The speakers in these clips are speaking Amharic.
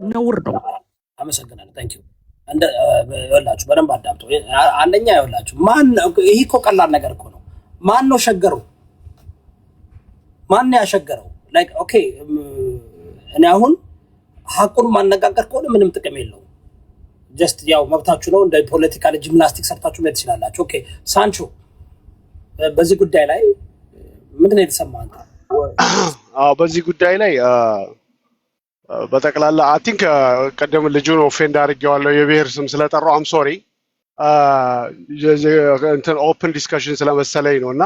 ነውር ነው። አመሰግናለሁ። ታንክ ዩ እንደ ይኸውላችሁ በደንብ አዳምጡ። አንደኛ ይኸውላችሁ ማን ይሄ እኮ ቀላል ነገር እኮ ነው። ማን ነው ሸገረው? ማን ያሸገረው? ላይክ ኦኬ እኔ አሁን ሐቁን ማነጋገር ከሆነ ምንም ጥቅም የለውም። ጀስት ያው መብታችሁ ነው። እንደ ፖለቲካል ጂምናስቲክ ሰርታችሁ ላይ ትችላላችሁ። ኦኬ ሳንቾ በዚህ ጉዳይ ላይ ምንድን ነው የተሰማህ አንተ? በዚህ ጉዳይ ላይ በጠቅላላ አይ ቲንክ ቀደም ልጁን ኦፌንድ አድርጌዋለሁ የብሔር ስም ስለጠራው አም ሶሪ እንትን ኦፕን ዲስከሽን ስለመሰለኝ ነውና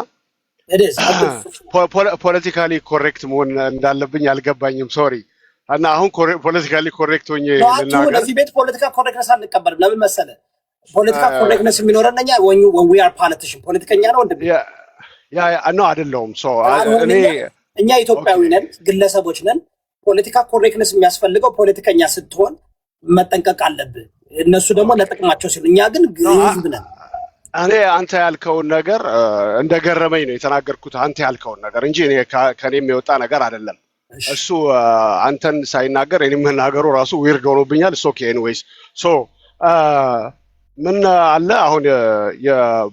ፖለቲካሊ ኮሬክት መሆን እንዳለብኝ አልገባኝም። ሶሪ እና አሁን ፖለቲካሊ ኮሬክት ሆኜ ልናገር ለዚህ ቤት ፖለቲካ ኮሬክትነስ አንቀበልም። ለምን መሰለህ? ፖለቲካ ኮሬክትነስ የሚኖረን እኛ when we are politician ፖለቲከኛ ነው እንዴ? ያ ነው አይደለም። ሶ እኛ ኢትዮጵያዊ ነን፣ ግለሰቦች ነን። ፖለቲካ ኮሬክትነስ የሚያስፈልገው ፖለቲከኛ ስትሆን መጠንቀቅ አለብህ። እነሱ ደግሞ ለጥቅማቸው ሲሉ፣ እኛ ግን ህዝብ ነን። እኔ አንተ ያልከውን ነገር እንደገረመኝ ነው የተናገርኩት። አንተ ያልከውን ነገር እንጂ እኔ ከኔም የወጣ ነገር አይደለም። እሱ አንተን ሳይናገር እኔ መናገሩ ራሱ ዊርድ ሆኖብኛል። ኦኬ ኤኒዌይስ ሶ ምን አለ አሁን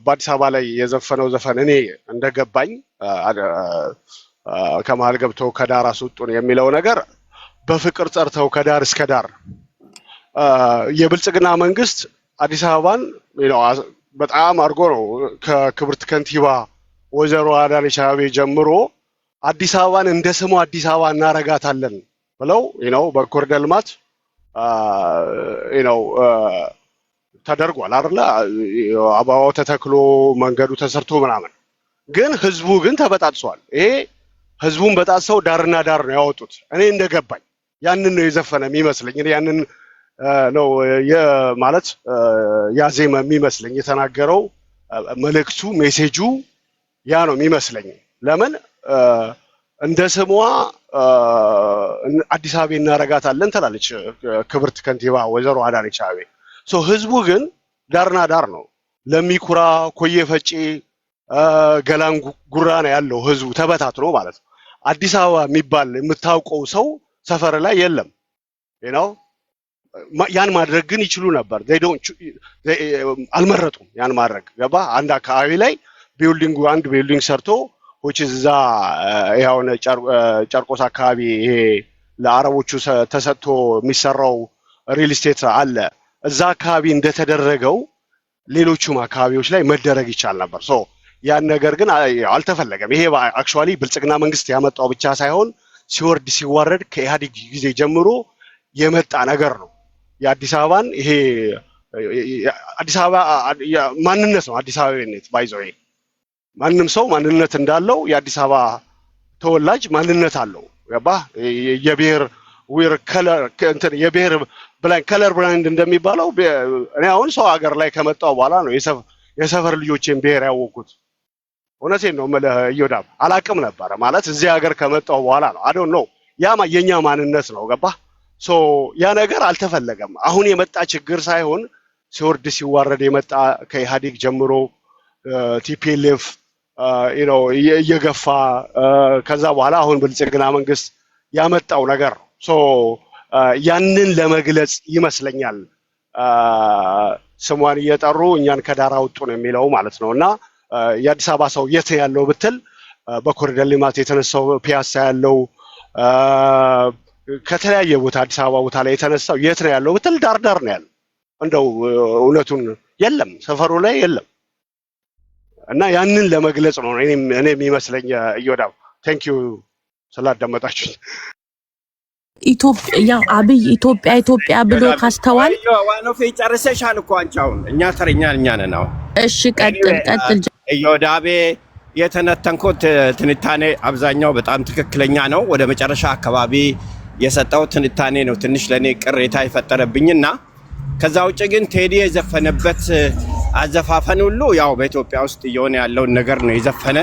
በአዲስ አበባ ላይ የዘፈነው ዘፈን እኔ እንደገባኝ ከመሀል ገብተው ከዳር አስወጡን የሚለው ነገር በፍቅር ጠርተው ከዳር እስከ ዳር የብልጽግና መንግስት አዲስ አበባን በጣም አድርጎ ነው ከክብርት ከንቲባ ወይዘሮ አዳነች አቤቤ ጀምሮ አዲስ አበባን እንደ ስሙ አዲስ አበባ እናረጋታለን ብለው በኮሪደር ልማት ተደርጓል አይደለ? አበባው ተተክሎ መንገዱ ተሰርቶ ምናምን፣ ግን ህዝቡ ግን ተበጣጥሷል። ይሄ ህዝቡን በጣጥሰው ዳርና ዳር ነው ያወጡት። እኔ እንደገባኝ ያንን ነው የዘፈነ የሚመስለኝ። ያንን ነው ማለት ያዜመ የሚመስለኝ። የተናገረው መልእክቱ ሜሴጁ ያ ነው የሚመስለኝ። ለምን እንደ ስሟ አዲስ አበባ እናረጋታለን ትላለች ክብርት ከንቲባ ወይዘሮ አዳነች አቤቤ። ህዝቡ ግን ዳርና ዳር ነው። ለሚኩራ ኮዬ ፈጬ ገላን ጉራ ነው ያለው ህዝቡ ተበታትኖ ማለት ነው። አዲስ አበባ የሚባል የምታውቀው ሰው ሰፈር ላይ የለም። ያን ማድረግ ግን ይችሉ ነበር። አልመረጡም ያን ማድረግ። ገባ? አንድ አካባቢ ላይ አንድ ቢልዲንግ ሰርቶ እዛ ያውን ጨርቆስ አካባቢ ይሄ ለአረቦቹ ተሰጥቶ የሚሰራው ሪል ስቴት አለ። እዛ አካባቢ እንደተደረገው ሌሎቹም አካባቢዎች ላይ መደረግ ይቻል ነበር። ያን ነገር ግን አልተፈለገም። ይሄ አክቹአሊ ብልጽግና መንግስት ያመጣው ብቻ ሳይሆን ሲወርድ ሲዋረድ ከኢህአዴግ ጊዜ ጀምሮ የመጣ ነገር ነው። የአዲስ አበባን ይሄ አዲስ አበባ ማንነት ነው። አዲስ አበባነት ባይዘው ማንንም ሰው ማንነት እንዳለው የአዲስ አበባ ተወላጅ ማንነት አለው። ገባ? የብሔር የብሔር ከለር ብራንድ እንደሚባለው እኔ አሁን ሰው ሀገር ላይ ከመጣው በኋላ ነው የሰፈር ልጆችን ብሔር ያወቁት። እውነቴን ነው የምልህ እዮዳብ፣ አላቅም ነበረ ማለት እዚህ ሀገር ከመጣው በኋላ ነው። አይ ዶንት ኖ ያ የኛ ማንነት ነው። ገባ? ያ ነገር አልተፈለገም። አሁን የመጣ ችግር ሳይሆን ሲወርድ ሲዋረድ የመጣ ከኢህአዴግ ጀምሮ ቲፒኤልኤፍ እየገፋ ከዛ በኋላ አሁን ብልጽግና መንግስት ያመጣው ነገር ነው። ያንን ለመግለጽ ይመስለኛል ስሟን እየጠሩ እኛን ከዳር አውጡን የሚለው ማለት ነው። እና የአዲስ አበባ ሰው የት ያለው ብትል በኮሪደር ልማት የተነሳው ፒያሳ ያለው ከተለያየ ቦታ አዲስ አበባ ቦታ ላይ የተነሳው የት ነው ያለው ብትል ዳር ዳር ነው ያለው። እንደው እውነቱን የለም ሰፈሩ ላይ የለም። እና ያንን ለመግለጽ ነው እኔ የሚመስለኝ እዮዳብ። ቴንክ ዩ ስላዳመጣችሁኝ። ኢትዮጵያ አብይ ኢትዮጵያ ብሎ ካስተዋል ዋናው ጨርሰሻል እኮ አንቺ። አሁን እኛ ተረኛ ነን። አሁን እሺ ቀጥል። እዮዳቤ የተነተንኩት ትንታኔ አብዛኛው በጣም ትክክለኛ ነው። ወደ መጨረሻ አካባቢ የሰጠው ትንታኔ ነው ትንሽ ለኔ ቅሬታ የፈጠረብኝና ከዛ ውጭ ግን ቴዲ የዘፈነበት አዘፋፈን ሁሉ ያው በኢትዮጵያ ውስጥ እየሆነ ያለውን ነገር ነው የዘፈነ።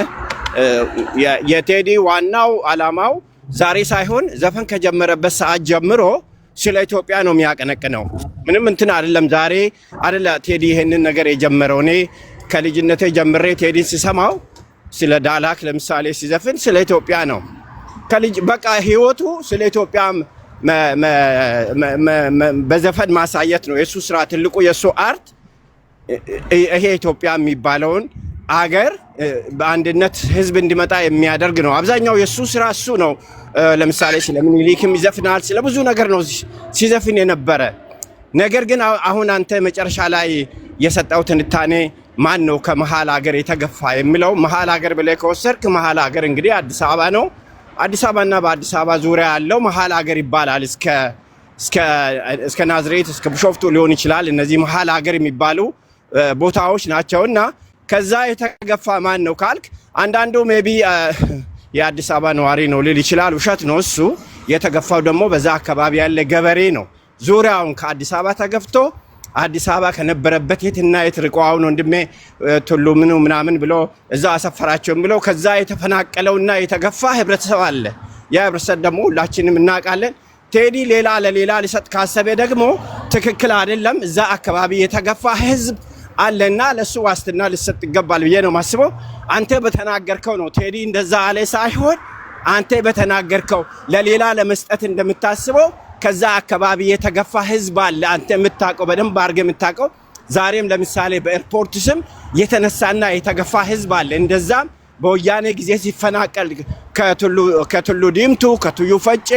የቴዲ ዋናው አላማው ዛሬ ሳይሆን ዘፈን ከጀመረበት ሰዓት ጀምሮ ስለ ኢትዮጵያ ነው የሚያቀነቅነው። ምንም እንትን አይደለም። ዛሬ አይደለ ቴዲ ይሄንን ነገር የጀመረው። እኔ ከልጅነቴ ጀምሬ ቴዲን ሲሰማው ስለ ዳላክ ለምሳሌ ሲዘፍን ስለ ኢትዮጵያ ነው። በቃ ህይወቱ ስለ ኢትዮጵያ በዘፈን ማሳየት ነው የሱ ስራ። ትልቁ የሱ አርት ይሄ ኢትዮጵያ የሚባለውን አገር በአንድነት ህዝብ እንዲመጣ የሚያደርግ ነው። አብዛኛው የሱ ስራ እሱ ነው። ለምሳሌ ስለ ምኒልክም ይዘፍናል፣ ስለ ብዙ ነገር ነው ሲዘፍን የነበረ። ነገር ግን አሁን አንተ መጨረሻ ላይ የሰጠው ትንታኔ ማን ነው ከመሃል ሀገር የተገፋ የሚለው? መሃል ሀገር ብለህ ከወሰድክ መሃል ሀገር እንግዲህ አዲስ አበባ ነው። አዲስ አበባና በአዲስ አበባ ዙሪያ ያለው መሃል ሀገር ይባላል። እስከ ናዝሬት እስከ ቢሾፍቱ ሊሆን ይችላል። እነዚህ መሃል ሀገር የሚባሉ ቦታዎች ናቸውና ከዛ የተገፋ ማን ነው ካልክ አንዳንዱ ሜቢ የአዲስ አበባ ነዋሪ ነው ሊል ይችላል። ውሸት ነው እሱ። የተገፋው ደግሞ በዛ አካባቢ ያለ ገበሬ ነው። ዙሪያውን ከአዲስ አበባ ተገፍቶ አዲስ አበባ ከነበረበት የትና የት ርቆ አሁን ወንድሜ ቱሉ ምኑ ምናምን ብሎ እዛ አሰፈራቸውም ብሎ ከዛ የተፈናቀለውና የተገፋ ህብረተሰብ አለ። ያ ህብረተሰብ ደግሞ ሁላችንም እናውቃለን። ቴዲ ሌላ ለሌላ ሊሰጥ ካሰበ ደግሞ ትክክል አይደለም። እዛ አካባቢ የተገፋ ህዝብ አለና ለሱ ዋስትና ሊሰጥ ይገባል ብዬ ነው ማስበው። አንተ በተናገርከው ነው ቴዲ እንደዛ አለ ሳይሆን አንተ በተናገርከው ለሌላ ለመስጠት እንደምታስበው ከዛ አካባቢ የተገፋ ህዝብ አለ። አንተ የምታውቀው በደንብ አድርገህ የምታውቀው ዛሬም ለምሳሌ በኤርፖርት ስም የተነሳና የተገፋ ህዝብ አለ። እንደዛም በወያኔ ጊዜ ሲፈናቀል ከቱሉ ዲምቱ ከቱዩ ፈጬ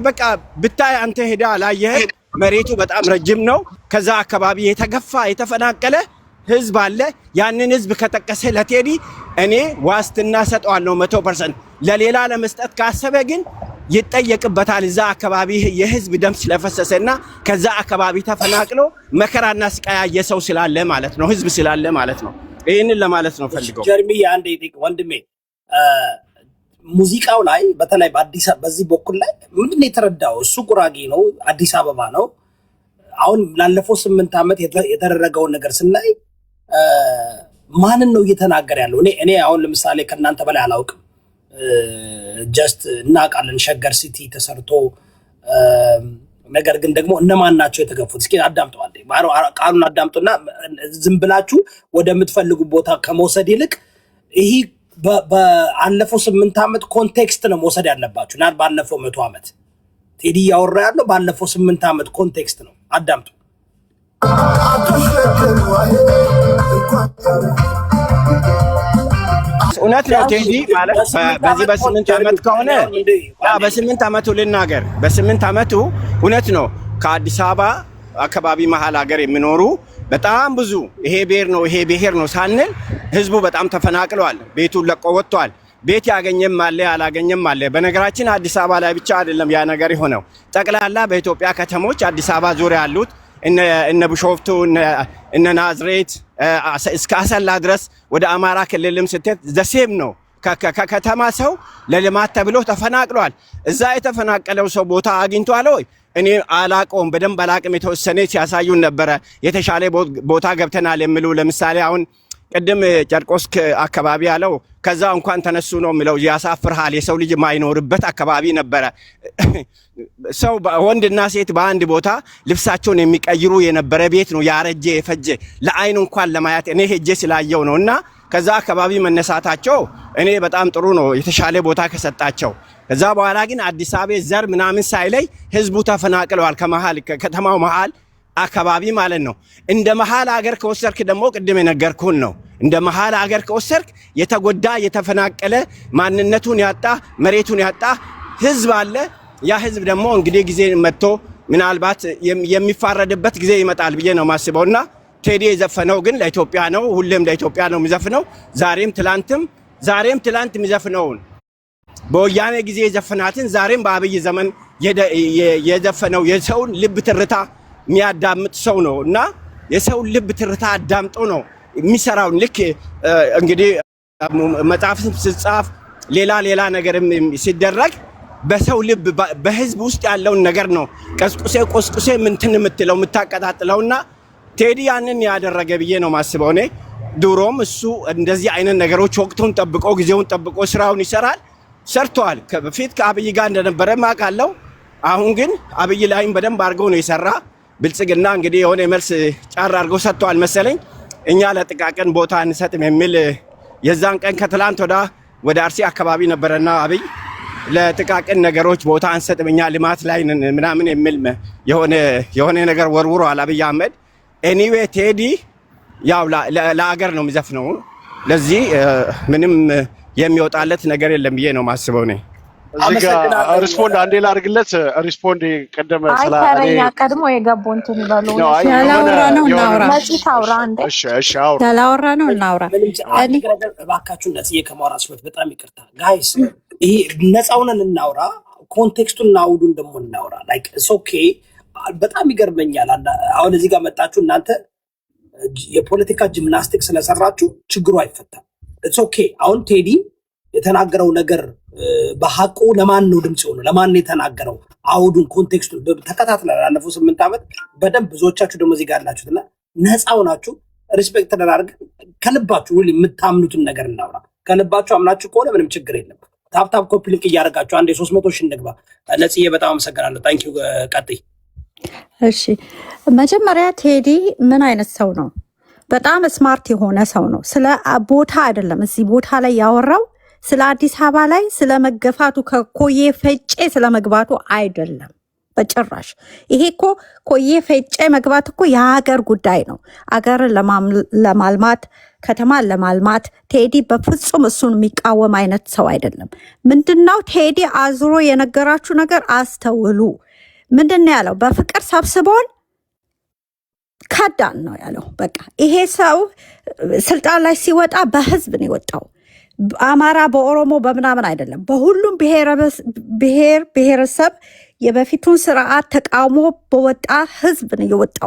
በቃ ብታይ አንተ ሄዳ ላየህ መሬቱ በጣም ረጅም ነው። ከዛ አካባቢ የተገፋ የተፈናቀለ ህዝብ አለ። ያንን ህዝብ ከጠቀሰ ለቴዲ እኔ ዋስትና ሰጠዋለሁ 100%። ለሌላ ለመስጠት ካሰበ ግን ይጠየቅበታል። እዛ አካባቢ የህዝብ ደም ስለፈሰሰና ከዛ አካባቢ ተፈናቅሎ መከራና ስቃይ ሰው ስላለ ማለት ነው፣ ህዝብ ስላለ ማለት ነው። ይሄንን ለማለት ነው ፈልገው። ጀርሚ አንድ ወንድሜ ሙዚቃው ላይ በተለይ በዚህ በኩል ላይ ምንድን ነው የተረዳው? እሱ ጉራጌ ነው፣ አዲስ አበባ ነው። አሁን ላለፈው 8 ዓመት የተደረገውን ነገር ስናይ ማንን ነው እየተናገረ ያለው? እኔ አሁን ለምሳሌ ከእናንተ በላይ አላውቅም። ጀስት እናውቃለን ሸገር ሲቲ ተሰርቶ፣ ነገር ግን ደግሞ እነማን ናቸው የተገፉት? እስኪ አዳምጠዋል። ቃሉን አዳምጡና ዝም ብላችሁ ወደምትፈልጉ ቦታ ከመውሰድ ይልቅ ይሄ በአለፈው 8 ዓመት ኮንቴክስት ነው መውሰድ ያለባችሁ። እና ባለፈው 100 ዓመት ቴዲ ያወራ ያለው ባለፈው 8 ዓመት ኮንቴክስት ነው። አዳምጡ። እውነት ነው ቴዲ ማለት በዚህ በ8 ዓመት ከሆነ በ8 ዓመቱ ልናገር፣ በ8 ዓመቱ እውነት ነው ከአዲስ አበባ አካባቢ መሃል ሀገር የሚኖሩ በጣም ብዙ ይሄ ብሔር ነው ይሄ ብሔር ነው ሳንል ህዝቡ በጣም ተፈናቅሏል። ቤቱን ለቆ ወጥቷል። ቤት ያገኘም አለ ያላገኘም አለ። በነገራችን አዲስ አበባ ላይ ብቻ አይደለም ያ ነገር የሆነው። ጠቅላላ በኢትዮጵያ ከተሞች አዲስ አበባ ዙሪያ ያሉት እነ ቢሾፍቱ እነ ናዝሬት እስከ አሰላ ድረስ ወደ አማራ ክልልም ስትሄድ ዘሴም ነው። ከከተማ ሰው ለልማት ተብሎ ተፈናቅሏል። እዛ የተፈናቀለው ሰው ቦታ አግኝቷል ወይ? እኔ አላቆም በደንብ አላቅም። የተወሰነ ሲያሳዩን ነበረ የተሻለ ቦታ ገብተናል የሚሉ ለምሳሌ አሁን ቅድም ጨርቆስ አካባቢ ያለው ከዛ እንኳን ተነሱ ነው የሚለው ያሳፍርሃል። የሰው ልጅ ማይኖርበት አካባቢ ነበረ። ሰው ወንድና ሴት በአንድ ቦታ ልብሳቸውን የሚቀይሩ የነበረ ቤት ነው። ያረጀ የፈጀ ለአይን እንኳን ለማየት እኔ ሄጄ ስላየው ነውና ከዛ አካባቢ መነሳታቸው እኔ በጣም ጥሩ ነው፣ የተሻለ ቦታ ከሰጣቸው። ከዛ በኋላ ግን አዲስ አበባ ዘር ምናምን ሳይለይ ህዝቡ ተፈናቅለዋል። ከመሃል ከተማው መሃል አካባቢ ማለት ነው። እንደ መሃል ሀገር ከወሰድክ ደግሞ ቅድም የነገርኩን ነው። እንደ መሃል ሀገር ከወሰድክ የተጎዳ የተፈናቀለ ማንነቱን ያጣ መሬቱን ያጣ ህዝብ አለ። ያ ህዝብ ደግሞ እንግዲህ ጊዜ መጥቶ ምናልባት የሚፋረድበት ጊዜ ይመጣል ብዬ ነው ማስበውና ቴዲ የዘፈነው ግን ለኢትዮጵያ ነው። ሁሌም ለኢትዮጵያ ነው የሚዘፍነው። ዛሬም ትላንት የሚዘፍነውን በወያኔ ጊዜ የዘፈናትን ዛሬም በአብይ ዘመን የዘፈነው የሰውን ልብ ትርታ የሚያዳምጥ ሰው ነው እና የሰውን ልብ ትርታ አዳምጦ ነው የሚሰራውን። ልክ እንግዲህ መጽሐፍ ሲጻፍ ሌላ ነገርም ሲደረግ በሰው ልብ በህዝብ ውስጥ ያለውን ነገር ነው ቆስቁሴ ምንትን የምትለው የምታቀጣጥለውና ቴዲ ያንን ያደረገ ብዬ ነው ማስበው። እኔ ድሮም እሱ እንደዚህ አይነት ነገሮች ወቅቱን ጠብቆ ጊዜውን ጠብቆ ስራውን ይሰራል፣ ሰርቷል። በፊት ከአብይ ጋር እንደነበረ ማቃለው። አሁን ግን አብይ ላይም በደንብ አድርገው ነው የሰራ። ብልጽግና እንግዲህ የሆነ መልስ ጫር አድርገው ሰጥቷል መሰለኝ። እኛ ለጥቃቅን ቦታ እንሰጥም የሚል የዛን ቀን ከትላንት ወደ አርሲ አካባቢ ነበረና አብይ ለጥቃቅን ነገሮች ቦታ አንሰጥም እኛ ልማት ላይ ምናምን የሚል የሆነ ነገር ወርውሯል አብይ አህመድ። ኤኒዌይ ቴዲ ያው ለሀገር ነው የሚዘፍነው። ለዚህ ምንም የሚወጣለት ነገር የለም ብዬ ነው ማስበው ነኝ። እዚህ ጋር ሪስፖንድ አንዴ ላድርግለት። ሪስፖንድ ቀደም ተረኛ ቀድሞ የገቡ እንትን ይበሉ። ያላወራ ነው እናውራ። መጪ ታውራ እንዴ? እሺ አውራ። ያላወራ ነው እናውራ። እባካችሁ እንደዚህ ከማውራችሁ በጣም ይቅርታ ጋይስ። ይሄ ነፃውን እናውራ፣ ኮንቴክስቱን እና አውዱን ደግሞ እናውራ። ላይክ ኢትስ ኦኬ። በጣም ይገርመኛል። አሁን እዚህ ጋር መጣችሁ እናንተ የፖለቲካ ጂምናስቲክ ስለሰራችሁ ችግሩ አይፈታም። ኢትስ ኦኬ። አሁን ቴዲ የተናገረው ነገር በሐቁ ለማን ነው ድምጽ ሆኖ ለማን ነው የተናገረው? አውዱን ኮንቴክስቱን ተከታትለን ያለፈው 8 ዓመት በደንብ ብዙዎቻችሁ ደግሞ እዚህ ጋር አላችሁና ነፃው ናችሁ። ሪስፔክት ተደራርገ ከልባችሁ ሁሉ የምታምኑትን ነገር እናውራ። ከልባችሁ አምናችሁ ከሆነ ምንም ችግር የለም። ታፕ ኮፒ ሊንክ እያደረጋችሁ አንዴ 300 ሺህ እንግባ። ነጽዬ በጣም አመሰግናለሁ። ታንክ ዩ። ቀጥይ። እሺ መጀመሪያ ቴዲ ምን አይነት ሰው ነው? በጣም ስማርት የሆነ ሰው ነው። ስለ ቦታ አይደለም እዚህ ቦታ ላይ ያወራው፣ ስለ አዲስ አበባ ላይ ስለ መገፋቱ ከኮዬ ፈጬ ስለ መግባቱ አይደለም በጭራሽ። ይሄ እኮ ኮዬ ፈጬ መግባት እኮ የሀገር ጉዳይ ነው። አገርን ለማልማት ከተማን ለማልማት ቴዲ በፍጹም እሱን የሚቃወም አይነት ሰው አይደለም። ምንድነው ቴዲ አዝሮ የነገራችሁ ነገር አስተውሉ። ምንድነው ያለው? በፍቅር ሰብስቦን ከዳን ነው ያለው። በቃ ይሄ ሰው ስልጣን ላይ ሲወጣ በህዝብ ነው የወጣው። አማራ በኦሮሞ በምናምን አይደለም። በሁሉም ብሔር ብሔረሰብ የበፊቱን ስርዓት ተቃውሞ በወጣ ህዝብ ነው የወጣው።